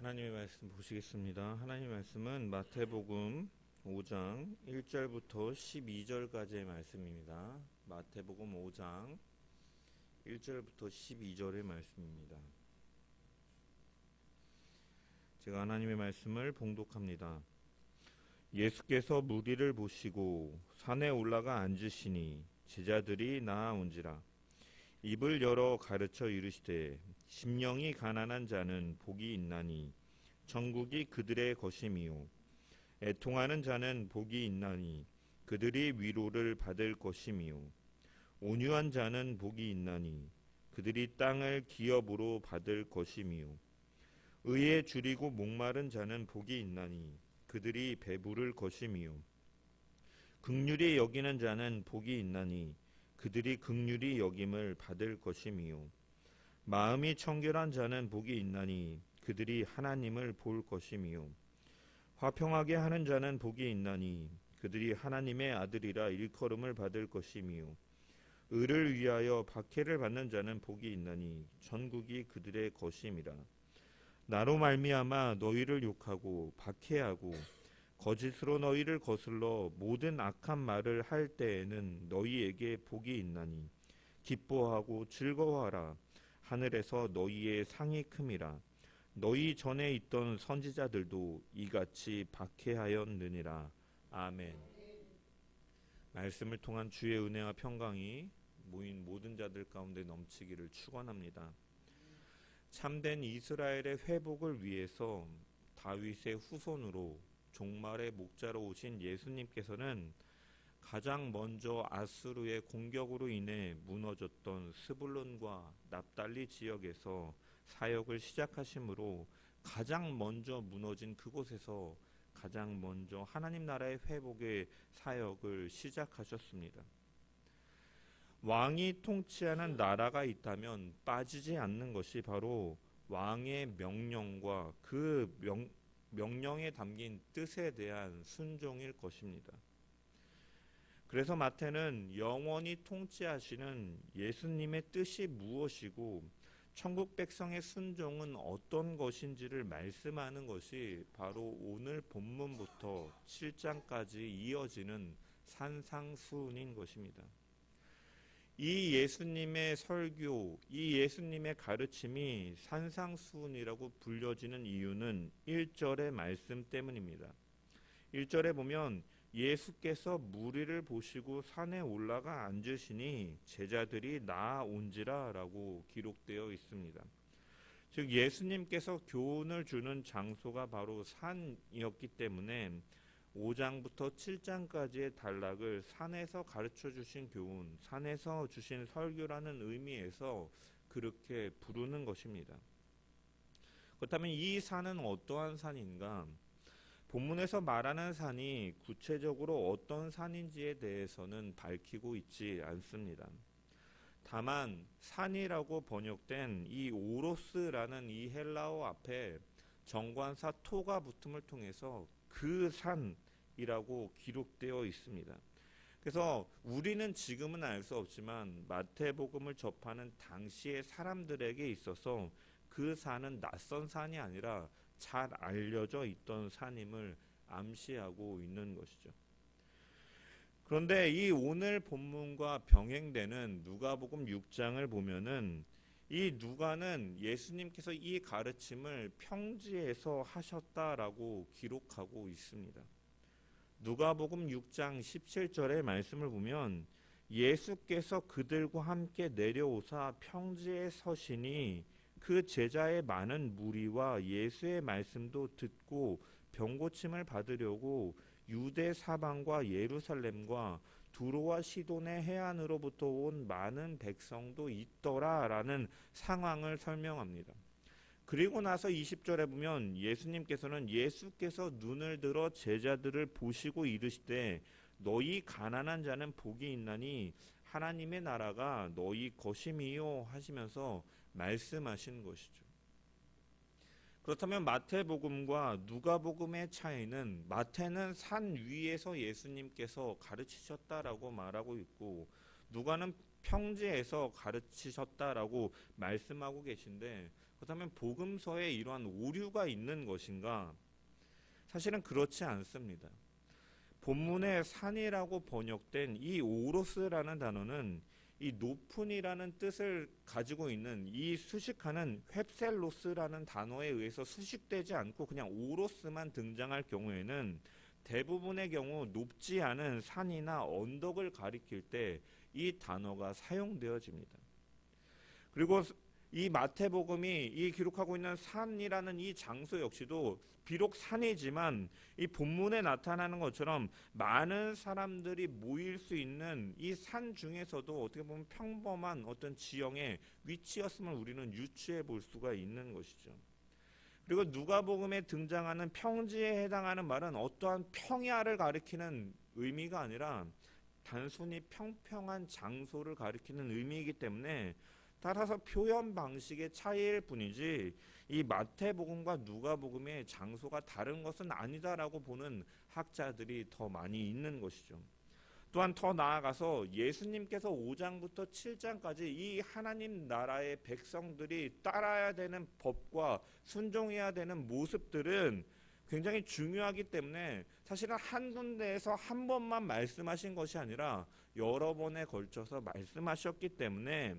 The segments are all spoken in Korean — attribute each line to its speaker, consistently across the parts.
Speaker 1: 하나님의 말씀 보시겠습니다. 하나님의 말씀은 마태복음 5장 1절부터 12절까지의 말씀입니다. 마태복음 5장 1절부터 12절의 말씀입니다. 제가 하나님의 말씀을 봉독합니다. 예수께서 무리를 보시고 산에 올라가 앉으시니 제자들이 나아온지라. 입을 열어 가르쳐 이르시되 심령이 가난한 자는 복이 있나니 천국이 그들의 것임이요 애통하는 자는 복이 있나니 그들이 위로를 받을 것임이요 온유한 자는 복이 있나니 그들이 땅을 기업으로 받을 것임이요 의에 줄이고 목마른 자는 복이 있나니 그들이 배부를 것임이요 긍휼히 여기는 자는 복이 있나니 그들이 긍휼히 여김을 받을 것임이요 마음이 청결한 자는 복이 있나니 그들이 하나님을 볼 것임이요 화평하게 하는 자는 복이 있나니 그들이 하나님의 아들이라 일컬음을 받을 것임이요 의를 위하여 박해를 받는 자는 복이 있나니 천국이 그들의 것임이라. 나로 말미암아 너희를 욕하고 박해하고 거짓으로 너희를 거슬러 모든 악한 말을 할 때에는 너희에게 복이 있나니 기뻐하고 즐거워하라. 하늘에서 너희의 상이 큼이라. 너희 전에 있던 선지자들도 이같이 박해하였느니라. 아멘. 말씀을 통한 주의 은혜와 평강이 모인 모든 자들 가운데 넘치기를 축원합니다. 참된 이스라엘의 회복을 위해서 다윗의 후손으로 종말의 목자로 오신 예수님께서는 가장 먼저 아수르의 공격으로 인해 무너졌던 스불론과 납달리 지역에서 사역을 시작하심으로 가장 먼저 무너진 그곳에서 가장 먼저 하나님 나라의 회복의 사역을 시작하셨습니다. 왕이 통치하는 나라가 있다면 빠지지 않는 것이 바로 왕의 명령과 그 명령에 담긴 뜻에 대한 순종일 것입니다. 그래서 마태는 영원히 통치하시는 예수님의 뜻이 무엇이고 천국 백성의 순종은 어떤 것인지를 말씀하는 것이 바로 오늘 본문부터 7장까지 이어지는 산상수훈인 것입니다. 이 예수님의 설교, 이 예수님의 가르침이 산상수훈이라고 불려지는 이유는 1절의 말씀 때문입니다. 1절에 보면 예수께서 무리를 보시고 산에 올라가 앉으시니 제자들이 나아온지라 라고 기록되어 있습니다. 즉 예수님께서 교훈을 주는 장소가 바로 산이었기 때문에 5장부터 7장까지의 단락을 산에서 가르쳐 주신 교훈, 산에서 주신 설교라는 의미에서 그렇게 부르는 것입니다. 그렇다면 이 산은 어떠한 산인가? 본문에서 말하는 산이 구체적으로 어떤 산인지에 대해서는 밝히고 있지 않습니다. 다만 산이라고 번역된 이 오로스라는 이 헬라어 앞에 정관사 토가 붙음을 통해서 그 산이라고 기록되어 있습니다. 그래서 우리는 지금은 알 수 없지만 마태복음을 접하는 당시의 사람들에게 있어서 그 산은 낯선 산이 아니라 잘 알려져 있던 산임을 암시하고 있는 것이죠. 그런데 이 오늘 본문과 병행되는 누가복음 6장을 보면은 이 누가는 예수님께서 이 가르침을 평지에서 하셨다라고 기록하고 있습니다. 누가복음 6장 17절의 말씀을 보면 예수께서 그들과 함께 내려오사 평지에 서시니 그 제자의 많은 무리와 예수의 말씀도 듣고 병고침을 받으려고 유대 사방과 예루살렘과 두로와 시돈의 해안으로부터 온 많은 백성도 있더라라는 상황을 설명합니다. 그리고 나서 20절에 보면 예수께서 눈을 들어 제자들을 보시고 이르시되 너희 가난한 자는 복이 있나니 하나님의 나라가 너희 것임이요 하시면서 말씀하신 것이죠. 그렇다면 마태복음과 누가복음의 차이는 마태는 산 위에서 예수님께서 가르치셨다라고 말하고 있고 누가는 평지에서 가르치셨다라고 말씀하고 계신데, 그렇다면 복음서에 이러한 오류가 있는 것인가? 사실은 그렇지 않습니다. 본문에 산이라고 번역된 이 오로스라는 단어는 이 높은이라는 뜻을 가지고 있는 이 수식하는 헵셀로스라는 단어에 의해서 수식되지 않고 그냥 오로스만 등장할 경우에는 대부분의 경우 높지 않은 산이나 언덕을 가리킬 때 이 단어가 사용되어집니다. 그리고 이 마태복음이 이 기록하고 있는 산이라는 이 장소 역시도 비록 산이지만 이 본문에 나타나는 것처럼 많은 사람들이 모일 수 있는 이 산 중에서도 어떻게 보면 평범한 어떤 지형의 위치였음을 우리는 유추해 볼 수가 있는 것이죠. 그리고 누가복음에 등장하는 평지에 해당하는 말은 어떠한 평야를 가리키는 의미가 아니라 단순히 평평한 장소를 가리키는 의미이기 때문에 따라서 표현 방식의 차이일 뿐이지 이 마태복음과 누가복음의 장소가 다른 것은 아니다라고 보는 학자들이 더 많이 있는 것이죠. 또한 더 나아가서 예수님께서 5장부터 7장까지 이 하나님 나라의 백성들이 따라야 되는 법과 순종해야 되는 모습들은 굉장히 중요하기 때문에 사실은 한 군데에서 한 번만 말씀하신 것이 아니라 여러 번에 걸쳐서 말씀하셨기 때문에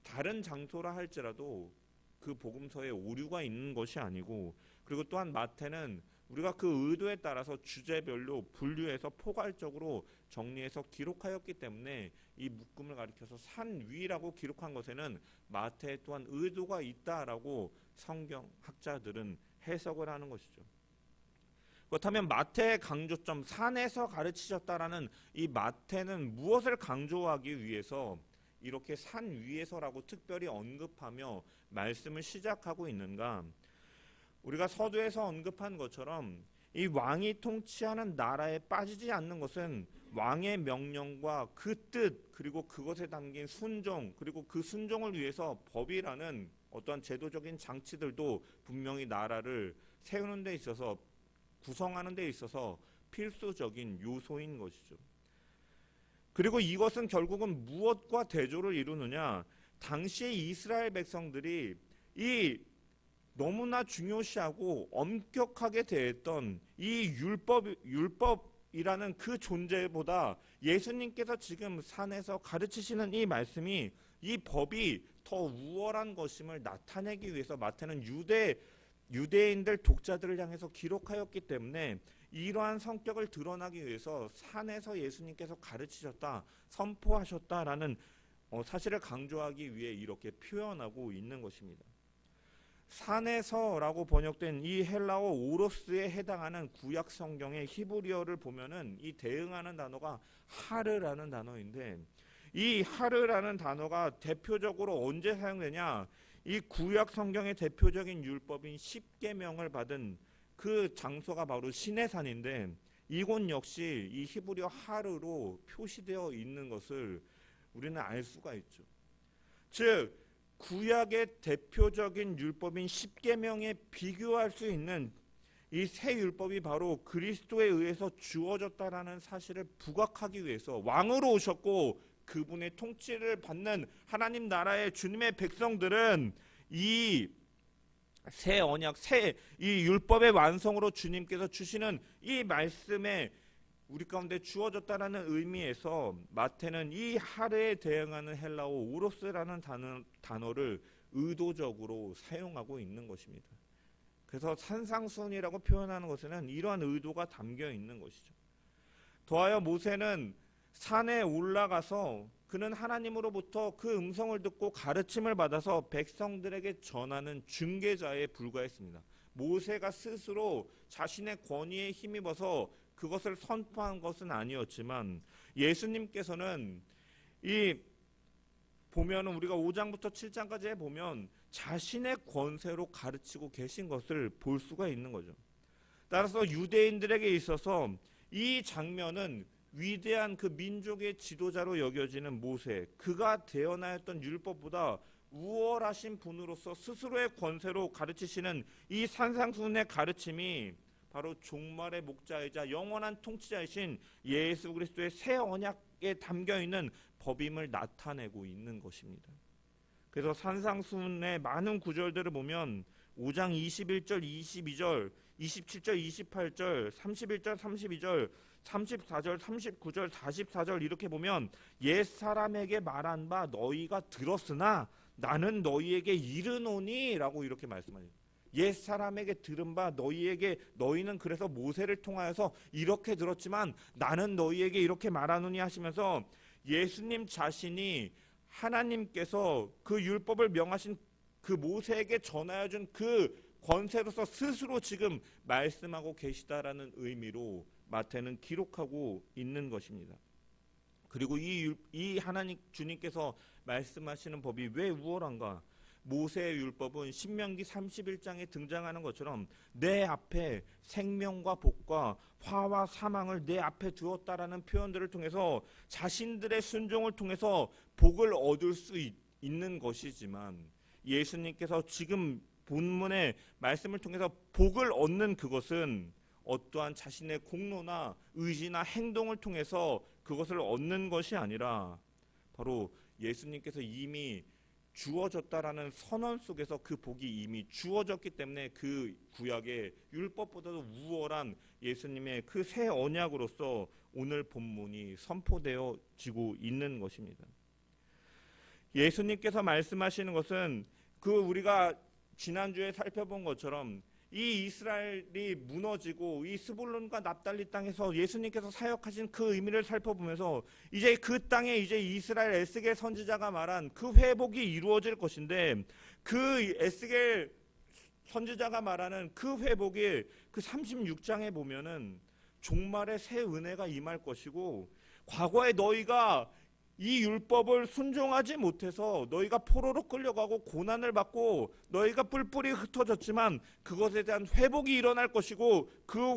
Speaker 1: 다른 장소라 할지라도 그 복음서에 오류가 있는 것이 아니고, 그리고 또한 마태는 우리가 그 의도에 따라서 주제별로 분류해서 포괄적으로 정리해서 기록하였기 때문에 이 묶음을 가리켜서 산 위라고 기록한 것에는 마태 또한 의도가 있다라고 성경 학자들은 해석을 하는 것이죠. 그렇다면 마태의 강조점, 산에서 가르치셨다라는 이 마태는 무엇을 강조하기 위해서 이렇게 산 위에서라고 특별히 언급하며 말씀을 시작하고 있는가? 우리가 서두에서 언급한 것처럼 이 왕이 통치하는 나라에 빠지지 않는 것은 왕의 명령과 그 뜻, 그리고 그것에 담긴 순종, 그리고 그 순종을 위해서 법이라는 어떠한 제도적인 장치들도 분명히 나라를 세우는 데 있어서, 구성하는 데 있어서 필수적인 요소인 것이죠. 그리고 이것은 결국은 무엇과 대조를 이루느냐? 당시의 이스라엘 백성들이 이 너무나 중요시하고 엄격하게 대했던 이 율법이라는 그 존재보다 예수님께서 지금 산에서 가르치시는 이 말씀이, 이 법이 더 우월한 것임을 나타내기 위해서 마태는 유대인들 독자들을 향해서 기록하였기 때문에 이러한 성격을 드러나기 위해서 산에서 예수님께서 가르치셨다, 선포하셨다라는 사실을 강조하기 위해 이렇게 표현하고 있는 것입니다. 산에서라고 번역된 이 헬라어 오로스에 해당하는 구약 성경의 히브리어를 보면은 이 대응하는 단어가 하르라는 단어인데, 이 하르라는 단어가 대표적으로 언제 사용되냐? 이 구약 성경의 대표적인 율법인 십계명을 받은 그 장소가 바로 시내산인데, 이곳 역시 이 히브리어 하르로 표시되어 있는 것을 우리는 알 수가 있죠. 즉 구약의 대표적인 율법인 십계명에 비교할 수 있는 이 새 율법이 바로 그리스도에 의해서 주어졌다라는 사실을 부각하기 위해서 왕으로 오셨고 그분의 통치를 받는 하나님 나라의 주님의 백성들은 이 새 언약, 이 율법의 완성으로 주님께서 주시는 이 말씀에 우리 가운데 주어졌다라는 의미에서 마태는 이 하르에 대응하는 헬라어 오로스라는 단어를 의도적으로 사용하고 있는 것입니다. 그래서 산상수훈이라고 표현하는 것에는 이러한 의도가 담겨 있는 것이죠. 더하여 모세는 산에 올라가서 그는 하나님으로부터 그 음성을 듣고 가르침을 받아서 백성들에게 전하는 중개자에 불과했습니다. 모세가 스스로 자신의 권위에 힘입어서 그것을 선포한 것은 아니었지만, 예수님께서는 보면은 우리가 5장부터 7장까지 보면 자신의 권세로 가르치고 계신 것을 볼 수가 있는 거죠. 따라서 유대인들에게 있어서 이 장면은 위대한 그 민족의 지도자로 여겨지는 모세, 그가 대언하였던 율법보다 우월하신 분으로서 스스로의 권세로 가르치시는 이 산상수훈의 가르침이 바로 종말의 목자이자 영원한 통치자이신 예수 그리스도의 새 언약 율법에 담겨 있는 법임을 나타내고 있는 것입니다. 그래서 산상수훈의 많은 구절들을 보면 5장 21절, 22절, 27절, 28절, 31절, 32절, 34절, 39절, 44절 이렇게 보면 옛 사람에게 말한 바 너희가 들었으나 나는 너희에게 이르노니 라고 이렇게 말씀하세요. 옛 사람에게 들은 바 너희는 그래서 모세를 통하여서 이렇게 들었지만 나는 너희에게 이렇게 말하노니 하시면서 예수님 자신이 하나님께서 그 율법을 명하신 그 모세에게 전하여 준 그 권세로서 스스로 지금 말씀하고 계시다라는 의미로 마태는 기록하고 있는 것입니다. 그리고 이 하나님 주님께서 말씀하시는 법이 왜 우월한가? 모세의 율법은 신명기 31장에 등장하는 것처럼 내 앞에 생명과 복과 화와 사망을 내 앞에 두었다라는 표현들을 통해서 자신들의 순종을 통해서 복을 얻을 수 있는 것이지만 예수님께서 지금 본문의 말씀을 통해서 복을 얻는 그것은 어떠한 자신의 공로나 의지나 행동을 통해서 그것을 얻는 것이 아니라 바로 예수님께서 이미 주어졌다라는 선언 속에서 그 복이 이미 주어졌기 때문에 그 구약의 율법보다도 우월한 예수님의 그 새 언약으로서 오늘 본문이 선포되어지고 있는 것입니다. 예수님께서 말씀하시는 것은 우리가 지난주에 살펴본 것처럼 이 이스라엘이 무너지고 이 스불론과 납달리 땅에서 예수님께서 사역하신 그 의미를 살펴보면서 이제 그 땅에 이제 이스라엘 에스겔 선지자가 말한 그 회복이 이루어질 것인데 그 에스겔 선지자가 말하는 그 회복이 그 36장에 보면은 종말의 새 은혜가 임할 것이고 과거에 너희가 이 율법을 순종하지 못해서 너희가 포로로 끌려가고 고난을 받고 너희가 뿔뿔이 흩어졌지만 그것에 대한 회복이 일어날 것이고 그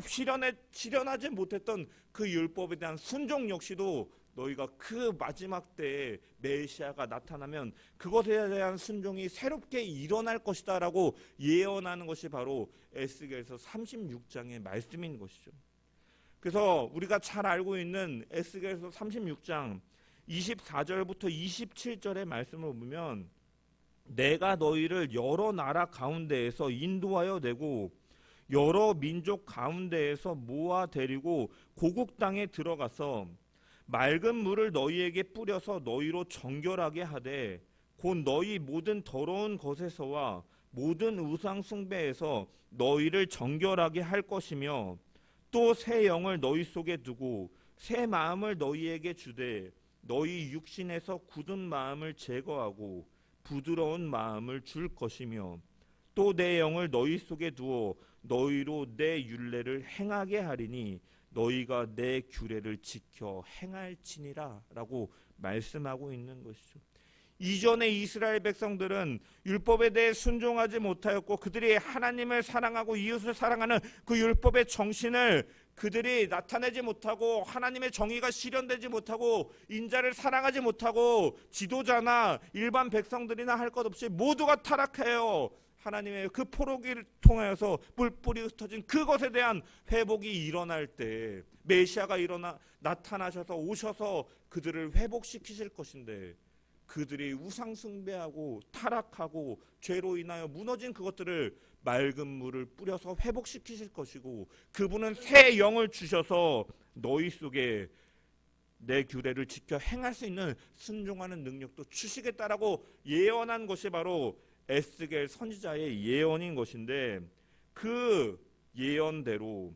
Speaker 1: 실현하지 못했던 그 율법에 대한 순종 역시도 너희가 그 마지막 때에 메시아가 나타나면 그것에 대한 순종이 새롭게 일어날 것이다 라고 예언하는 것이 바로 에스겔서 36장의 말씀인 것이죠. 그래서 우리가 잘 알고 있는 에스겔서 36장 24절부터 27절의 말씀을 보면 내가 너희를 여러 나라 가운데에서 인도하여 내고 여러 민족 가운데에서 모아 데리고 고국 땅에 들어가서 맑은 물을 너희에게 뿌려서 너희로 정결하게 하되 곧 너희 모든 더러운 것에서와 모든 우상 숭배에서 너희를 정결하게 할 것이며 또 새 영을 너희 속에 두고 새 마음을 너희에게 주되 너희 육신에서 굳은 마음을 제거하고 부드러운 마음을 줄 것이며 또 내 영을 너희 속에 두어 너희로 내 율례를 행하게 하리니 너희가 내 규례를 지켜 행할지니라 라고 말씀하고 있는 것이죠. 이전에 이스라엘 백성들은 율법에 대해 순종하지 못하였고 그들이 하나님을 사랑하고 이웃을 사랑하는 그 율법의 정신을 그들이 나타내지 못하고 하나님의 정의가 실현되지 못하고 인자를 사랑하지 못하고 지도자나 일반 백성들이나 할 것 없이 모두가 타락해요. 하나님의 그 포로기를 통하여서 뿔뿔이 흩어진 그것에 대한 회복이 일어날 때 메시아가 나타나셔서 오셔서 그들을 회복시키실 것인데 그들이 우상 숭배하고 타락하고 죄로 인하여 무너진 그것들을 맑은 물을 뿌려서 회복시키실 것이고 그분은 새 영을 주셔서 너희 속에 내 규례를 지켜 행할 수 있는 순종하는 능력도 주시겠다라고 예언한 것이 바로 에스겔 선지자의 예언인 것인데 그 예언대로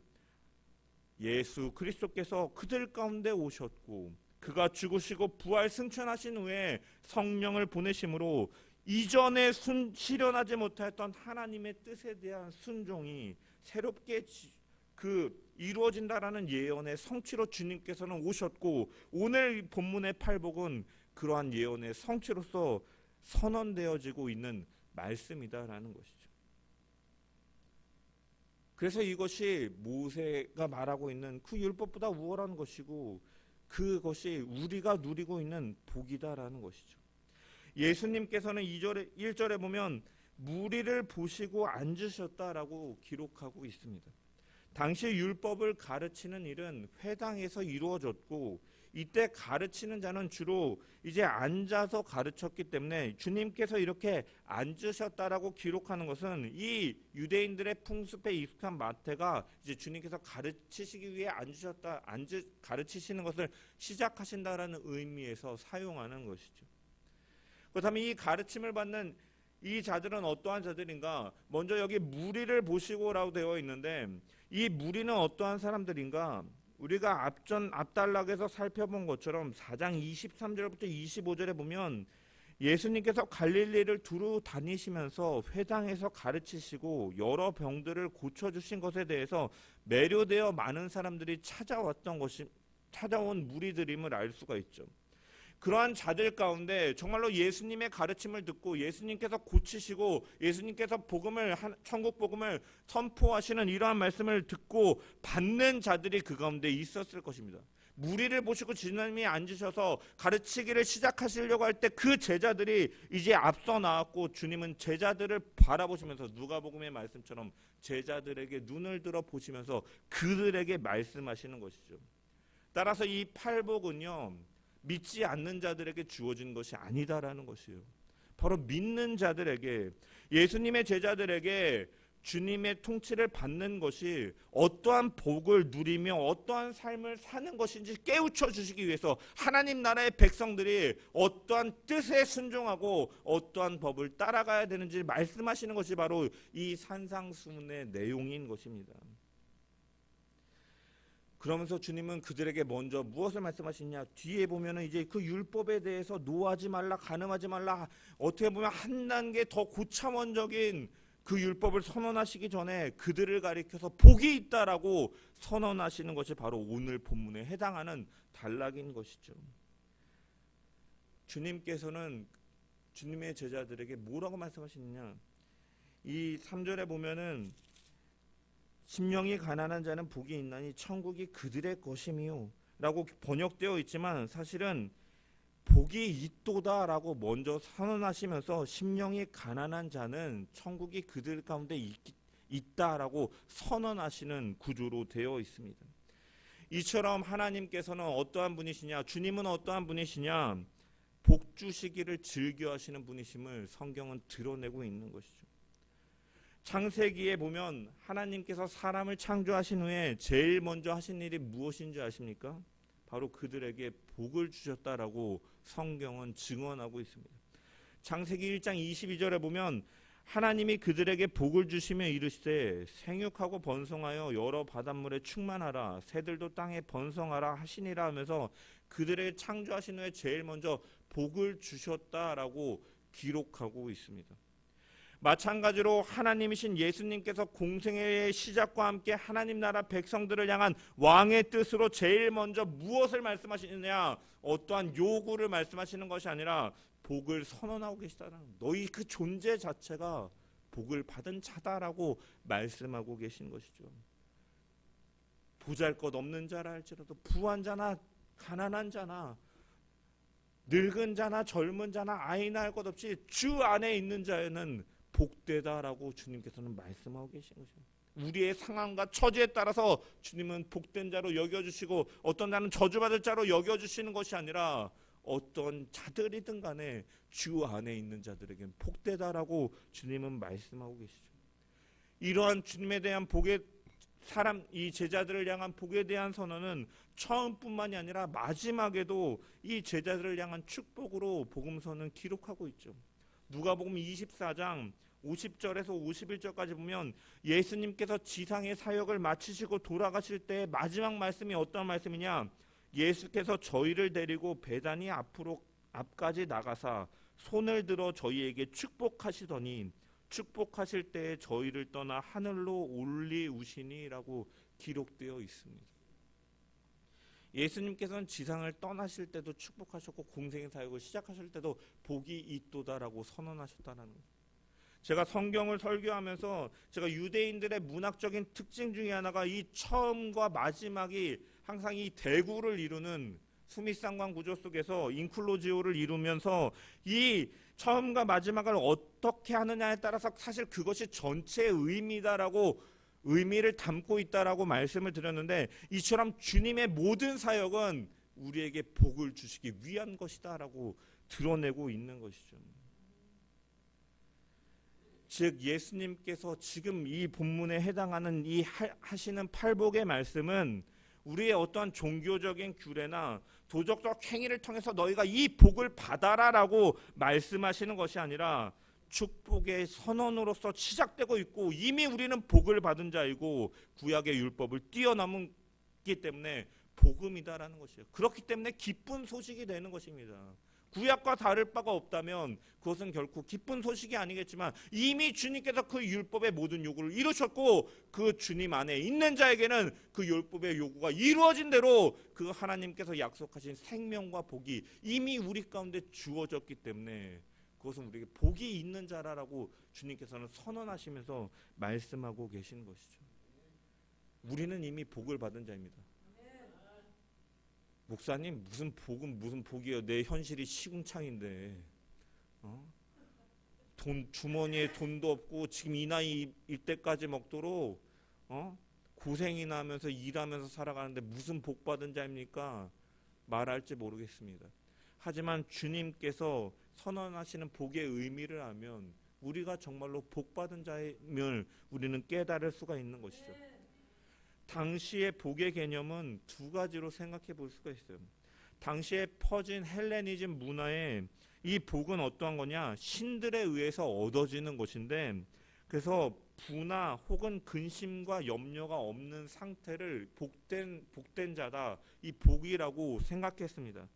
Speaker 1: 예수 그리스도께서 그들 가운데 오셨고 그가 죽으시고 부활 승천하신 후에 성령을 보내심으로 이전에 실현하지 못했던 하나님의 뜻에 대한 순종이 새롭게 이루어진다라는 예언의 성취로 주님께서는 오셨고 오늘 본문의 팔복은 그러한 예언의 성취로서 선언되어지고 있는 말씀이다라는 것이죠. 그래서 이것이 모세가 말하고 있는 그 율법보다 우월한 것이고 그것이 우리가 누리고 있는 복이다라는 것이죠. 예수님께서는 1절에 보면 무리를 보시고 앉으셨다라고 기록하고 있습니다. 당시 율법을 가르치는 일은 회당에서 이루어졌고 이때 가르치는 자는 주로 이제 앉아서 가르쳤기 때문에 주님께서 이렇게 앉으셨다라고 기록하는 것은 이 유대인들의 풍습에 익숙한 마태가 이제 주님께서 가르치시기 위해 가르치시는 것을 시작하신다라는 의미에서 사용하는 것이죠. 그렇다면 이 가르침을 받는 이 자들은 어떠한 자들인가? 먼저 여기 무리를 보시고라고 되어 있는데 이 무리는 어떠한 사람들인가? 우리가 앞단락에서 살펴본 것처럼 4장 23절부터 25절에 보면 예수님께서 갈릴리를 두루 다니시면서 회당에서 가르치시고 여러 병들을 고쳐주신 것에 대해서 매료되어 많은 사람들이 찾아온 무리들임을 알 수가 있죠. 그러한 자들 가운데 정말로 예수님의 가르침을 듣고 예수님께서 고치시고 예수님께서 천국 복음을 선포하시는 이러한 말씀을 듣고 받는 자들이 그 가운데 있었을 것입니다. 무리를 보시고 주님이 앉으셔서 가르치기를 시작하시려고 할 때 그 제자들이 이제 앞서 나왔고 주님은 제자들을 바라보시면서 누가복음의 말씀처럼 제자들에게 눈을 들어 보시면서 그들에게 말씀하시는 것이죠. 따라서 이 팔복은요, 믿지 않는 자들에게 주어진 것이 아니다라는 것이에요. 바로 믿는 자들에게, 예수님의 제자들에게 주님의 통치를 받는 것이 어떠한 복을 누리며 어떠한 삶을 사는 것인지 깨우쳐 주시기 위해서 하나님 나라의 백성들이 어떠한 뜻에 순종하고 어떠한 법을 따라가야 되는지 말씀하시는 것이 바로 이 산상수훈의 내용인 것입니다. 그러면서 주님은 그들에게 먼저 무엇을 말씀하시냐? 뒤에 보면은 이제 그 율법에 대해서 노하지 말라, 간음하지 말라, 어떻게 보면 한 단계 더 고차원적인 그 율법을 선언하시기 전에 그들을 가리켜서 복이 있다라고 선언하시는 것이 바로 오늘 본문에 해당하는 단락인 것이죠. 주님께서는 주님의 제자들에게 뭐라고 말씀하시느냐? 이 3절에 보면은 심령이 가난한 자는 복이 있나니 천국이 그들의 것이미요 라고 번역되어 있지만 사실은 복이 있도다라고 먼저 선언하시면서 심령이 가난한 자는 천국이 그들 가운데 있다라고 선언하시는 구조로 되어 있습니다. 이처럼 하나님께서는 어떠한 분이시냐, 주님은 어떠한 분이시냐, 복 주시기를 즐겨하시는 분이심을 성경은 드러내고 있는 것이죠. 창세기에 보면 하나님께서 사람을 창조하신 후에 제일 먼저 하신 일이 무엇인 줄 아십니까? 바로 그들에게 복을 주셨다라고 성경은 증언하고 있습니다. 창세기 1장 22절에 보면 하나님이 그들에게 복을 주시며 이르시되 생육하고 번성하여 여러 바닷물에 충만하라, 새들도 땅에 번성하라 하시니라 하면서 그들에게 창조하신 후에 제일 먼저 복을 주셨다라고 기록하고 있습니다. 마찬가지로 하나님이신 예수님께서 공생애의 시작과 함께 하나님 나라 백성들을 향한 왕의 뜻으로 제일 먼저 무엇을 말씀하시느냐, 어떠한 요구를 말씀하시는 것이 아니라 복을 선언하고 계시다는, 너희 그 존재 자체가 복을 받은 자다라고 말씀하고 계신 것이죠. 보잘것없는 자라 할지라도 부한 자나 가난한 자나 늙은 자나 젊은 자나 아이 낳을 것 없이 주 안에 있는 자에는 복되다라고 주님께서는 말씀하고 계신 것입니다. 우리의 상황과 처지에 따라서 주님은 복된 자로 여겨주시고 어떤 자는 저주받을 자로 여겨주시는 것이 아니라 어떤 자들이든 간에 주 안에 있는 자들에게는 복되다라고 주님은 말씀하고 계시죠. 이러한 주님에 대한 복의 이 제자들을 향한 복에 대한 선언은 처음뿐만이 아니라 마지막에도 이 제자들을 향한 축복으로 복음서는 기록하고 있죠. 누가복음 24장 50절에서 51절까지 보면 예수님께서 지상의 사역을 마치시고 돌아가실 때 마지막 말씀이 어떤 말씀이냐? 예수께서 저희를 데리고 베다니 앞까지 나가사 손을 들어 저희에게 축복하시더니 축복하실 때 저희를 떠나 하늘로 올리우시니라고 기록되어 있습니다. 예수님께서는 지상을 떠나실 때도 축복하셨고 공생의 사역을 시작하실 때도 복이 있도다라고 선언하셨다는 거예요. 제가 성경을 설교하면서 제가 유대인들의 문학적인 특징 중에 하나가 이 처음과 마지막이 항상 이 대구를 이루는 수미상관 구조 속에서 인클로지오를 이루면서 이 처음과 마지막을 어떻게 하느냐에 따라서 사실 그것이 전체의 의미다라고 의미를 담고 있다라고 말씀을 드렸는데, 이처럼 주님의 모든 사역은 우리에게 복을 주시기 위한 것이다라고 드러내고 있는 것이죠. 즉 예수님께서 지금 이 본문에 해당하는 이 하시는 팔복의 말씀은 우리의 어떠한 종교적인 규례나 도덕적 행위를 통해서 너희가 이 복을 받아라라고 말씀하시는 것이 아니라 축복의 선언으로서 시작되고 있고 이미 우리는 복을 받은 자이고 구약의 율법을 뛰어넘기 때문에 복음이다라는 것이에요. 그렇기 때문에 기쁜 소식이 되는 것입니다. 구약과 다를 바가 없다면 그것은 결코 기쁜 소식이 아니겠지만 이미 주님께서 그 율법의 모든 요구를 이루셨고 그 주님 안에 있는 자에게는 그 율법의 요구가 이루어진 대로 그 하나님께서 약속하신 생명과 복이 이미 우리 가운데 주어졌기 때문에 그것은 우리에게 복이 있는 자라고 주님께서는 선언하시면서 말씀하고 계신 것이죠. 우리는 이미 복을 받은 자입니다. 목사님 무슨 복은 무슨 복이에요? 내 현실이 시궁창인데 돈 주머니에 돈도 없고 지금 이 나이 이때까지 먹도록 고생이나 하면서 일하면서 살아가는데 무슨 복 받은 자입니까? 말할지 모르겠습니다. 하지만 주님께서 선언하시는 복의 의미를 알면 우리가 정말로 복 받은 자임을 우리는 깨달을 수가 있는 것이죠. 당시의 복의 개념은 두 가지로 생각해 볼 수가 있어요. 당시에 퍼진 헬레니즘 문화에 이 복은 어떠한 거냐? 신들에 의해서 얻어지는 것인데 그래서 부나 혹은 근심과 염려가 없는 상태를 복된 자다. 이 복이라고 생각했습니다.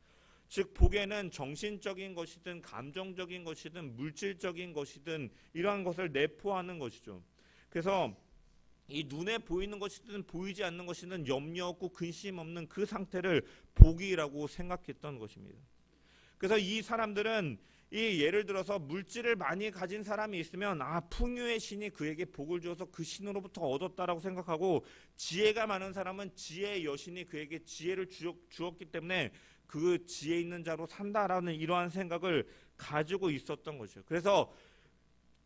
Speaker 1: 즉 복에는 정신적인 것이든 감정적인 것이든 물질적인 것이든 이러한 것을 내포하는 것이죠. 그래서 이 눈에 보이는 것이든 보이지 않는 것이든 염려 없고 근심 없는 그 상태를 복이라고 생각했던 것입니다. 그래서 이 사람들은 이 예를 들어서 물질을 많이 가진 사람이 있으면 풍요의 신이 그에게 복을 주어서 그 신으로부터 얻었다라고 생각하고 지혜가 많은 사람은 지혜의 여신이 그에게 지혜를 주었기 때문에 그 지혜 있는 자로 산다라는 이러한 생각을 가지고 있었던 것이죠. 그래서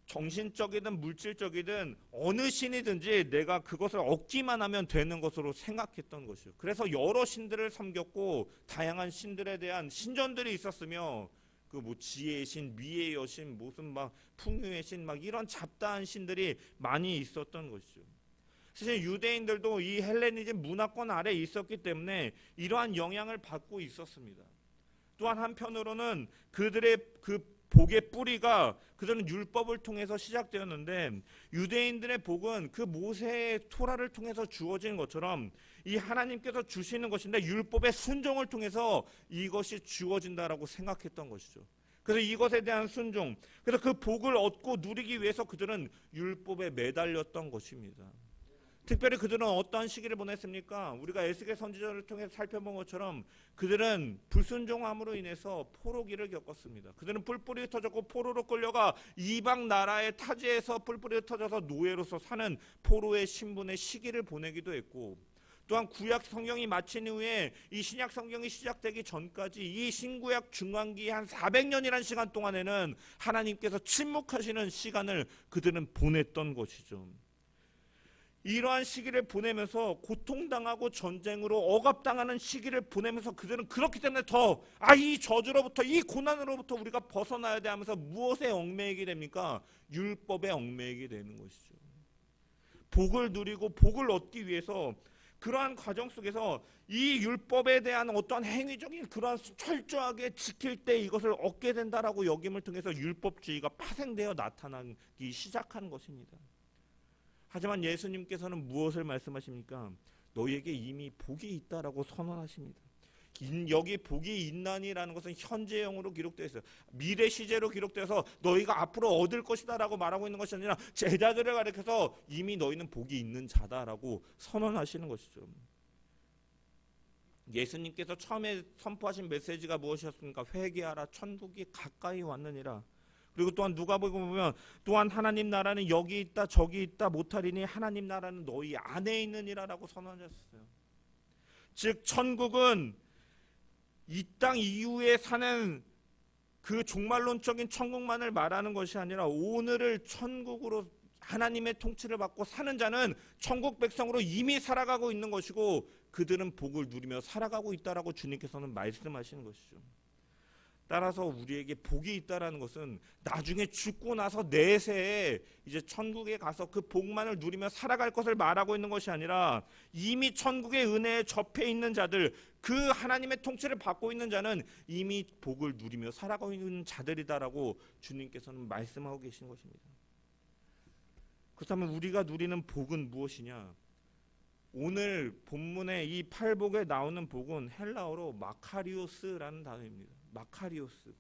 Speaker 1: 정신적이든 물질적이든 어느 신이든지 내가 그것을 얻기만 하면 되는 것으로 생각했던 것이죠. 그래서 여러 신들을 섬겼고 다양한 신들에 대한 신전들이 있었으며 그 뭐 지혜의 신, 미의 여신, 무슨 막 풍요의 신, 막 이런 잡다한 신들이 많이 있었던 것이죠. 사실 유대인들도 이 헬레니즘 문화권 아래에 있었기 때문에 이러한 영향을 받고 있었습니다. 또한 한편으로는 그들의 그 복의 뿌리가 그들은 율법을 통해서 시작되었는데 유대인들의 복은 그 모세의 토라를 통해서 주어진 것처럼 이 하나님께서 주시는 것인데 율법의 순종을 통해서 이것이 주어진다라고 생각했던 것이죠. 그래서 이것에 대한 순종, 그래서 그 복을 얻고 누리기 위해서 그들은 율법에 매달렸던 것입니다. 특별히 그들은 어떠한 시기를 보냈습니까? 우리가 에스겔 선지자를 통해 살펴본 것처럼 그들은 불순종함으로 인해서 포로기를 겪었습니다. 그들은 뿔뿔이 흩어졌고 포로로 끌려가 이방 나라의 타지에서 뿔뿔이 흩어져서 노예로서 사는 포로의 신분의 시기를 보내기도 했고 또한 구약 성경이 마친 이후에 이 신약 성경이 시작되기 전까지 이 신구약 중간기 한 400년이라는 시간 동안에는 하나님께서 침묵하시는 시간을 그들은 보냈던 것이죠. 이러한 시기를 보내면서 고통당하고 전쟁으로 억압당하는 시기를 보내면서 그들은 그렇기 때문에 더 이 저주로부터 이 고난으로부터 우리가 벗어나야 돼 하면서 무엇에 얽매이게 됩니까? 율법에 얽매이게 되는 것이죠. 복을 누리고 복을 얻기 위해서 그러한 과정 속에서 이 율법에 대한 어떤 행위적인 그러한 철저하게 지킬 때 이것을 얻게 된다라고 여김을 통해서 율법주의가 파생되어 나타나기 시작한 것입니다. 하지만 예수님께서는 무엇을 말씀하십니까? 너희에게 이미 복이 있다라고 선언하십니다. 여기 복이 있나니라는 것은 현재형으로 기록되어 있어요. 미래 시제로 기록되어서 너희가 앞으로 얻을 것이다라고 말하고 있는 것이 아니라 제자들을 가리켜서 이미 너희는 복이 있는 자다라고 선언하시는 것이죠. 예수님께서 처음에 선포하신 메시지가 무엇이었습니까? 회개하라, 천국이 가까이 왔느니라. 그리고 또한 누가복음 보면 또한 하나님 나라는 여기 있다 저기 있다 못하리니 하나님 나라는 너희 안에 있느니라라고 선언하셨어요. 즉 천국은 이 땅 이후에 사는 그 종말론적인 천국만을 말하는 것이 아니라 오늘을 천국으로 하나님의 통치를 받고 사는 자는 천국 백성으로 이미 살아가고 있는 것이고 그들은 복을 누리며 살아가고 있다라고 주님께서는 말씀하시는 것이죠. 따라서 우리에게 복이 있다라는 것은 나중에 죽고 나서 내세에 이제 천국에 가서 그 복만을 누리며 살아갈 것을 말하고 있는 것이 아니라 이미 천국의 은혜에 접해 있는 자들, 그 하나님의 통치를 받고 있는 자는 이미 복을 누리며 살아가고 있는 자들이다라고 주님께서는 말씀하고 계신 것입니다. 그렇다면 우리가 누리는 복은 무엇이냐? 오늘 본문의 이 팔복에 나오는 복은 헬라어로 마카리오스라는 단어입니다. 마카리오스.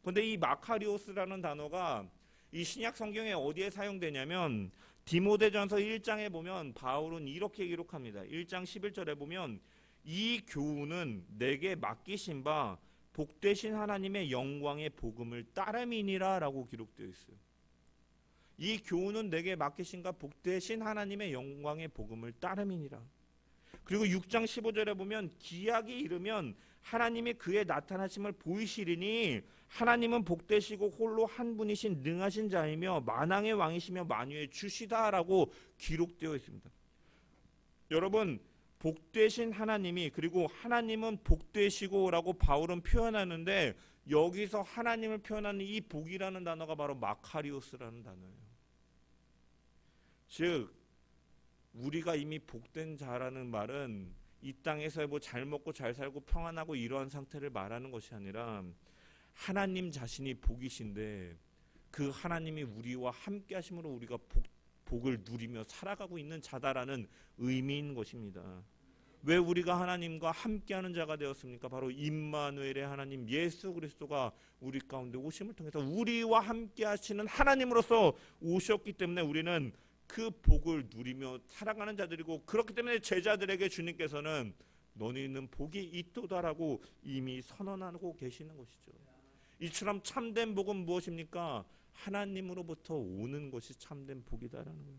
Speaker 1: 그런데 이 마카리오스라는 단어가 이 신약 성경에 어디에 사용되냐면 디모데전서 1장에 보면 바울은 이렇게 기록합니다. 1장 11절에 보면 이 교훈은 내게 맡기신 바 복되신 하나님의 영광의 복음을 따름이니라 라고 기록되어 있어요. 이 교훈은 내게 맡기신 바 복되신 하나님의 영광의 복음을 따름이니라. 그리고 6장 15절에 보면 기약이 이르면 하나님이 그의 나타나심을 보이시리니 하나님은 복되시고 홀로 한 분이신 능하신 자이며 만왕의 왕이시며 만유의 주시다라고 기록되어 있습니다. 여러분, 복되신 하나님이, 그리고 하나님은 복되시고라고 바울은 표현하는데 여기서 하나님을 표현하는 이 복이라는 단어가 바로 마카리오스라는 단어예요. 즉 우리가 이미 복된 자라는 말은 이 땅에서 뭐 잘 먹고 잘 살고 평안하고 이러한 상태를 말하는 것이 아니라 하나님 자신이 복이신데 그 하나님이 우리와 함께 하심으로 우리가 복을 누리며 살아가고 있는 자다라는 의미인 것입니다. 왜 우리가 하나님과 함께하는 자가 되었습니까? 바로 임마누엘의 하나님 예수 그리스도가 우리 가운데 오심을 통해서 우리와 함께 하시는 하나님으로서 오셨기 때문에 우리는 그 복을 누리며 살아가는 자들이고, 그렇기 때문에 제자들에게 주님께서는 너희는 복이 있도다라고 이미 선언하고 계시는 것이죠. 이처럼 참된 복은 무엇입니까? 하나님으로부터 오는 것이 참된 복이다라는 거예요.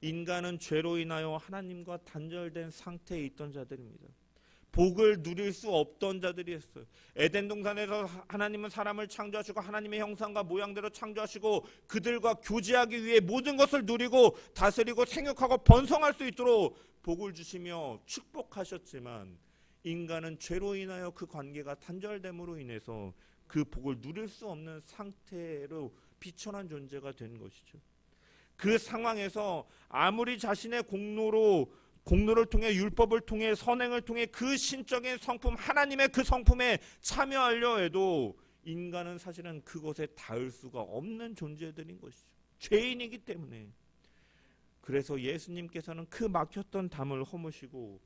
Speaker 1: 인간은 죄로 인하여 하나님과 단절된 상태에 있던 자들입니다. 복을 누릴 수 없던 자들이었어요. 에덴 동산에서 하나님은 사람을 창조하시고 하나님의 형상과 모양대로 창조하시고 그들과 교제하기 위해 모든 것을 누리고 다스리고 생육하고 번성할 수 있도록 복을 주시며 축복하셨지만 인간은 죄로 인하여 그 관계가 단절됨으로 인해서 그 복을 누릴 수 없는 상태로 비천한 존재가 된 것이죠. 그 상황에서 아무리 자신의 공로를 통해 율법을 통해 선행을 통해 그 신적인 성품 하나님의 그 성품에 참여하려 해도 인간은 사실은 그것에 닿을 수가 없는 존재들인 것이죠. 죄인이기 때문에. 그래서 예수님께서는 그 막혔던 담을 허무시고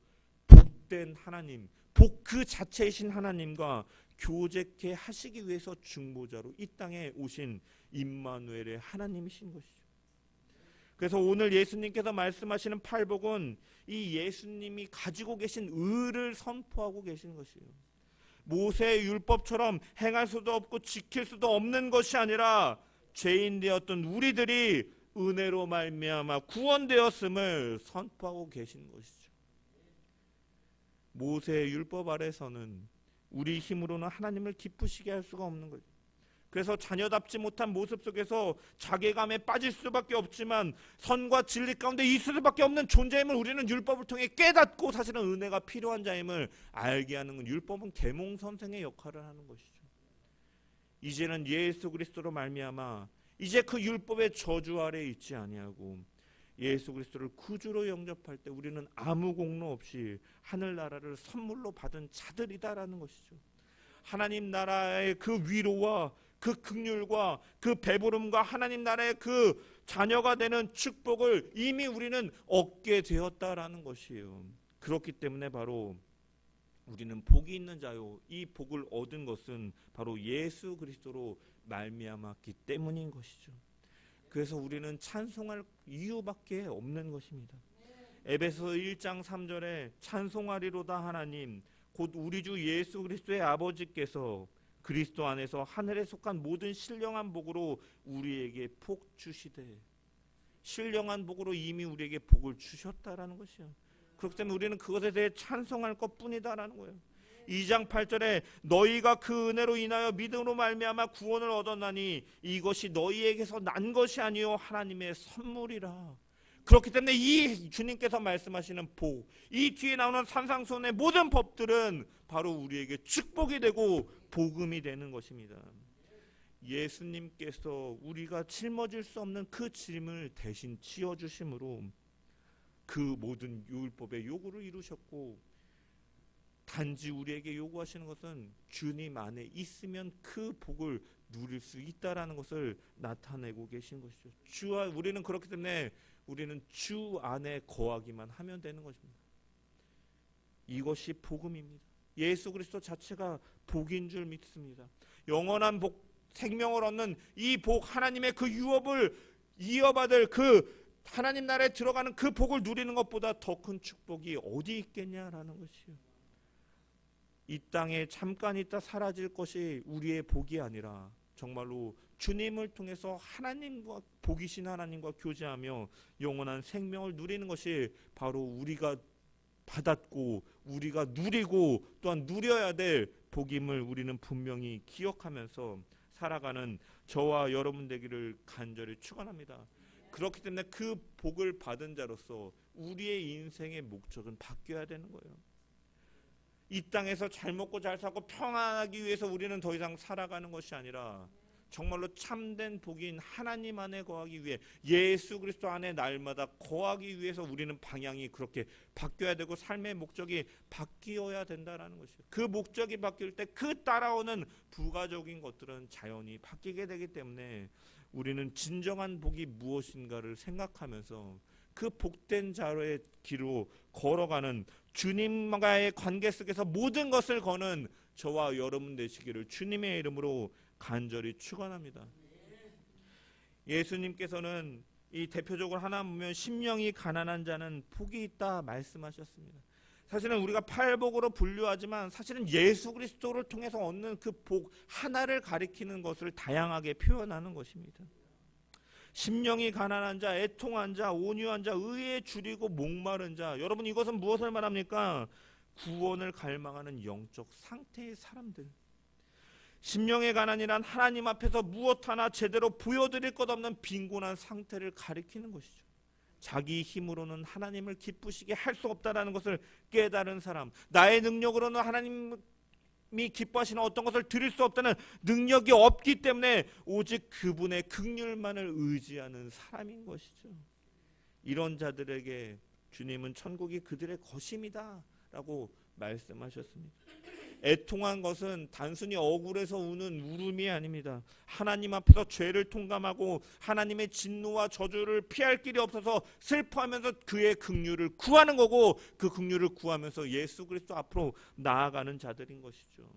Speaker 1: 복된 하나님, 복 그 자체이신 하나님과 교제케 하시기 위해서 중보자로 이 땅에 오신 임마누엘의 하나님이신 것이죠. 그래서 오늘 예수님께서 말씀하시는 팔복은 이 예수님이 가지고 계신 의를 선포하고 계신 것이에요. 모세의 율법처럼 행할 수도 없고 지킬 수도 없는 것이 아니라 죄인 되었던 우리들이 은혜로 말미암아 구원되었음을 선포하고 계신 것이죠. 모세의 율법 아래서는 우리 힘으로는 하나님을 기쁘시게 할 수가 없는 거죠. 그래서 자녀답지 못한 모습 속에서 자괴감에 빠질 수밖에 없지만 선과 진리 가운데 있을 수밖에 없는 존재임을 우리는 율법을 통해 깨닫고 사실은 은혜가 필요한 자임을 알게 하는 건 율법은 계몽 선생의 역할을 하는 것이죠. 이제는 예수 그리스도로 말미암아 이제 그 율법의 저주 아래에 있지 아니하고 예수 그리스도를 구주로 영접할 때 우리는 아무 공로 없이 하늘나라를 선물로 받은 자들이다라는 것이죠. 하나님 나라의 그 위로와 그 긍휼과 그 배부름과 하나님 나라의 그 자녀가 되는 축복을 이미 우리는 얻게 되었다라는 것이에요. 그렇기 때문에 바로 우리는 복이 있는 자요, 이 복을 얻은 것은 바로 예수 그리스도로 말미암았기 때문인 것이죠. 그래서 우리는 찬송할 이유밖에 없는 것입니다. 에베소 1장 3절에 찬송하리로다 하나님 곧 우리 주 예수 그리스도의 아버지께서 그리스도 안에서 하늘에 속한 모든 신령한 복으로 우리에게 복 주시되, 신령한 복으로 이미 우리에게 복을 주셨다라는 것이요. 그렇기 때문에 우리는 그것에 대해 찬송할 것뿐이다라는 거예요. 2장 8절에 너희가 그 은혜로 인하여 믿음으로 말미암아 구원을 얻었나니 이것이 너희에게서 난 것이 아니요 하나님의 선물이라. 그렇기 때문에 이 주님께서 말씀하시는 복, 이 뒤에 나오는 산상수훈의 모든 법들은 바로 우리에게 축복이 되고 복음이 되는 것입니다. 예수님께서 우리가 짊어질 수 없는 그 짐을 대신 지어주심으로 그 모든 율법의 요구를 이루셨고, 단지 우리에게 요구하시는 것은 주님 안에 있으면 그 복을 누릴 수 있다라는 것을 나타내고 계신 것이죠. 우리는 그렇기 때문에 우리는 주 안에 거하기만 하면 되는 것입니다. 이것이 복음입니다. 예수 그리스도 자체가 복인 줄 믿습니다. 영원한 복, 생명을 얻는 이 복, 하나님의 그 유업을 이어받을 그 하나님 나라에 들어가는 그 복을 누리는 것보다 더 큰 축복이 어디 있겠냐라는 것이요. 이 땅에 잠깐 있다 사라질 것이 우리의 복이 아니라 정말로 주님을 통해서 하나님과, 복이신 하나님과 교제하며 영원한 생명을 누리는 것이 바로 우리가 받았고 우리가 누리고 또한 누려야 될 복임을 우리는 분명히 기억하면서 살아가는 저와 여러분 되기를 간절히 축원합니다. 그렇기 때문에 그 복을 받은 자로서 우리의 인생의 목적은 바뀌어야 되는 거예요. 이 땅에서 잘 먹고 잘 살고 평안하기 위해서 우리는 더 이상 살아가는 것이 아니라 정말로 참된 복인 하나님 안에 거하기 위해, 예수 그리스도 안에 날마다 거하기 위해서 우리는 방향이 그렇게 바뀌어야 되고 삶의 목적이 바뀌어야 된다라는 것이에요. 그 목적이 바뀔 때 그 따라오는 부가적인 것들은 자연히 바뀌게 되기 때문에 우리는 진정한 복이 무엇인가를 생각하면서 그 복된 자로의 길로 걸어가는, 주님과의 관계 속에서 모든 것을 거는 저와 여러분 되시기를 주님의 이름으로 간절히 축원합니다. 예수님께서는 이 대표적으로 하나 보면 심령이 가난한 자는 복이 있다 말씀하셨습니다. 사실은 우리가 팔복으로 분류하지만 사실은 예수 그리스도를 통해서 얻는 그 복 하나를 가리키는 것을 다양하게 표현하는 것입니다. 심령이 가난한 자, 애통한 자, 온유한 자, 의에 줄이고 목마른 자. 여러분, 이것은 무엇을 말합니까? 구원을 갈망하는 영적 상태의 사람들. 심령의 가난이란 하나님 앞에서 무엇 하나 제대로 보여드릴 것 없는 빈곤한 상태를 가리키는 것이죠. 자기 힘으로는 하나님을 기쁘시게 할 수 없다라는 것을 깨달은 사람, 나의 능력으로는 하나님이 기뻐하시는 어떤 것을 드릴 수 없다는 능력이 없기 때문에 오직 그분의 긍휼만을 의지하는 사람인 것이죠. 이런 자들에게 주님은 천국이 그들의 것입니다 라고 말씀하셨습니다. 애통한 것은 단순히 억울해서 우는 울음이 아닙니다. 하나님 앞에서 죄를 통감하고 하나님의 진노와 저주를 피할 길이 없어서 슬퍼하면서 그의 긍휼을 구하는 거고, 그 긍휼을 구하면서 예수 그리스도 앞으로 나아가는 자들인 것이죠.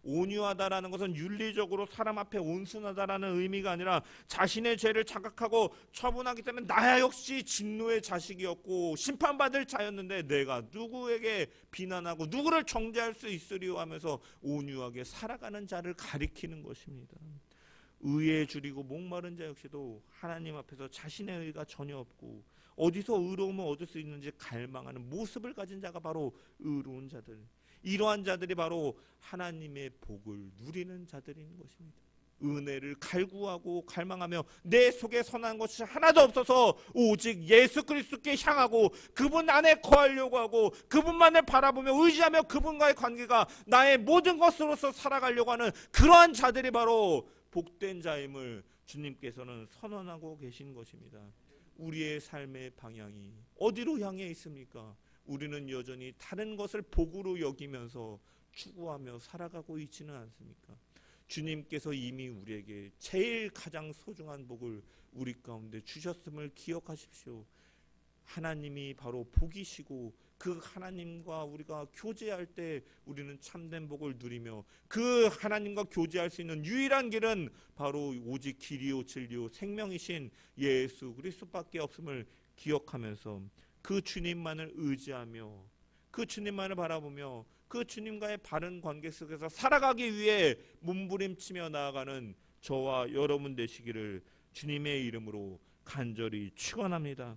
Speaker 1: 온유하다라는 것은 윤리적으로 사람 앞에 온순하다라는 의미가 아니라 자신의 죄를 자각하고 처분하기 때문에 나 역시 진노의 자식이었고 심판받을 자였는데 내가 누구에게 비난하고 누구를 정죄할 수 있으리요 하면서 온유하게 살아가는 자를 가리키는 것입니다. 의에 줄이고 목마른 자 역시도 하나님 앞에서 자신의 의가 전혀 없고 어디서 의로움을 얻을 수 있는지 갈망하는 모습을 가진 자가 바로 의로운 자들, 이러한 자들이 바로 하나님의 복을 누리는 자들인 것입니다. 은혜를 갈구하고 갈망하며 내 속에 선한 것이 하나도 없어서 오직 예수 그리스도께 향하고 그분 안에 거하려고 하고 그분만을 바라보며 의지하며 그분과의 관계가 나의 모든 것으로서 살아가려고 하는 그러한 자들이 바로 복된 자임을 주님께서는 선언하고 계신 것입니다. 우리의 삶의 방향이 어디로 향해 있습니까? 우리는 여전히 다른 것을 복으로 여기면서 추구하며 살아가고 있지는 않습니까? 주님께서 이미 우리에게 제일 가장 소중한 복을 우리 가운데 주셨음을 기억하십시오. 하나님이 바로 복이시고 그 하나님과 우리가 교제할 때 우리는 참된 복을 누리며 그 하나님과 교제할 수 있는 유일한 길은 바로 오직 길이요 진리요 생명이신 예수 그리스도밖에 없음을 기억하면서 그 주님만을 의지하며 그 주님만을 바라보며 그 주님과의 바른 관계 속에서 살아가기 위해 몸부림치며 나아가는 저와 여러분 되시기를 주님의 이름으로 간절히 축원합니다.